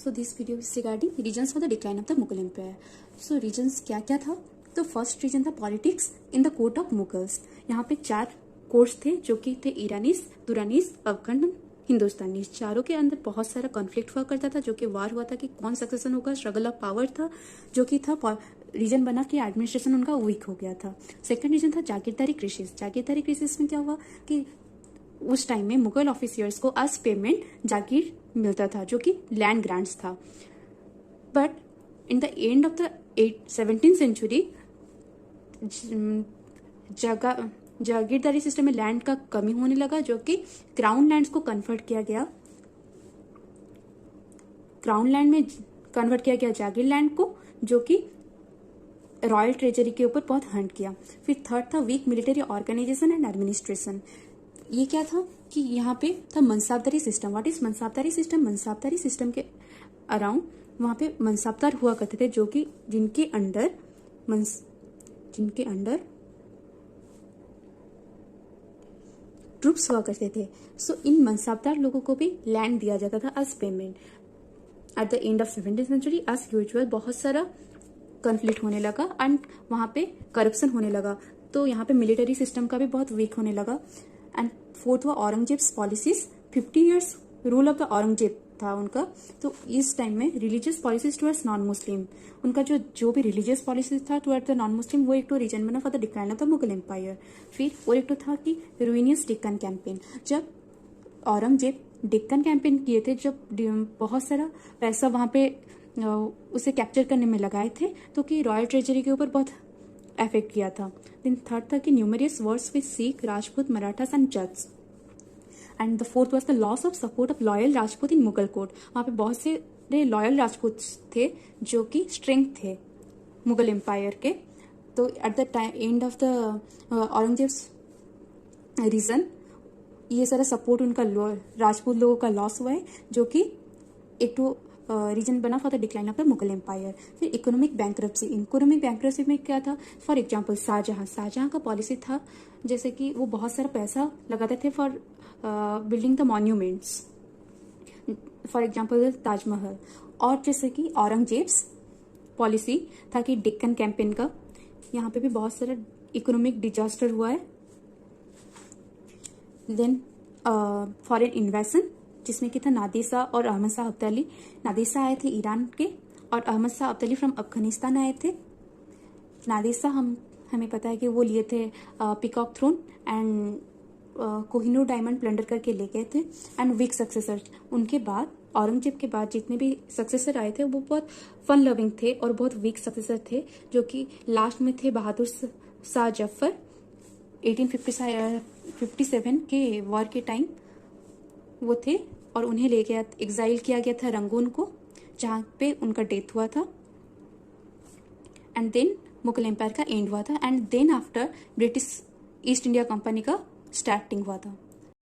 So this video is regarding regions for the decline of the Mughal Empire. So regions क्या क्या था? तो first reason था politics in the court of Mughals. यहाँ पे 4 courts थे जो कि थे ईरानीस, दुरानीस, अफगान, हिंदुस्तानी। चारों के अंदर बहुत सारा कॉन्फ्लिक्ट हुआ करता था, जो कि वार हुआ था कि कौन सक्सेसन होगा। स्ट्रगल ऑफ पावर था जो कि था, रीजन बना कि एडमिनिस्ट्रेशन उनका वीक हो गया था। सेकंड रीजन था जागीरदारी क्रिसिस। जागीरदारी क्रिसिस में क्या हुआ कि उस टाइम में मुगल ऑफिसियर्स को एज पेमेंट जागीर मिलता था, जो कि लैंड ग्रांट्स था। But in the end of the 17th century जागीरदारी सिस्टम में लैंड का कमी होने लगा, जो कि क्राउन लैंड्स को कन्वर्ट किया गया। क्राउन लैंड में कन्वर्ट किया गया जागीर लैंड को, जो कि रॉयल ट्रेजरी के ऊपर बहुत हंट किया। फिर थर्ड था weak military organisation and administration. ये क्या था कि यहाँ पे था मनसाबदारी सिस्टम। व्हाट इज मनसाबदारी सिस्टम? मनसाबदारी सिस्टम के अराउंड वहां पे मनसाबदार हुआ करते थे, जो कि जिनके अंडर ट्रूप्स हुआ करते थे। सो इन मनसाबदार लोगों को भी लैंड दिया जाता था as payment. At the end of 17th century as usual बहुत सारा कॉन्फ्लिक्ट होने लगा एंड वहां पे करप्शन होने लगा, तो यहाँ पे मिलिट्री सिस्टम का भी बहुत वीक होने लगा। एंड फोर्थ हुआ Aurangzeb's policies. 50 years rule of the Aurangzeb था उनका। तो इस टाइम में religious policies towards non Muslim, उनका जो भी रिलीजियस पॉलिसीज था टुवर्ड्स द नॉन मुस्लिम, वो एक तो रीजन बना for the decline of the Mughal empire. फिर और एक तो था कि रुइनियस डेक्कन कैंपेन। जब औरंगजेब डेक्कन कैंपेन किए थे, जब बहुत सारा पैसा वहां पे उसे कैप्चर करने में लगाए थे, तो कि रॉयल ट्रेजरी के ऊपर बहुत इफेक्ट किया था। देन थर्ड था कि numerous wars with Sikh, Rajput, Marathas and Jats. And the fourth was the loss of support of loyal Rajput in Mughal court. वहां पे बहुत से लॉयल राजपूत थे जो कि स्ट्रेंथ थे मुगल एम्पायर के। तो at the end of the Aurangzeb's reason ये सारा सपोर्ट उनका राजपूत लोगों का लॉस हुआ है, जो कि एक तो रीजन बना for the decline of the Mughal empire. फिर इकोनॉमिक बैंक्रप्सी। इकोनॉमिक बैंक्रप्सी में क्या था? फॉर एग्जांपल शाहजहां का पॉलिसी था जैसे कि वो बहुत सारा पैसा लगाते थे for building the monuments, for example Taj Mahal. और जैसे कि औरंगजेब्स पॉलिसी था कि डेक्कन कैंपेन का, यहाँ पे भी बहुत सारा इकोनॉमिक डिजास्टर हुआ है। देन फॉरेन इन्वेशन, जिसमें कि था नादिर शाह और अहमद शाह अब्दाली। नादिर शाह आए थे ईरान के और अहमद शाह अब्दाली फ्रॉम अफगानिस्तान आए थे। नादिर शाह हमें पता है कि वो लिए थे peacock throne and Kohinoor diamond plunder करके ले गए थे। एंड वीक सक्सेसर, उनके बाद औरंगजेब के बाद जितने भी सक्सेसर आए थे वो बहुत फन लविंग थे और बहुत वीक सक्सेसर थे, जो कि लास्ट में थे बहादुर शाह जफर 1857 के वॉर के टाइम वो थे, और उन्हें ले गया एग्जाइल किया गया था रंगून को, जहां पे उनका डेथ हुआ था। एंड देन मुगल एम्पायर का एंड हुआ था। And then after British East India company का स्टार्टिंग हुआ था।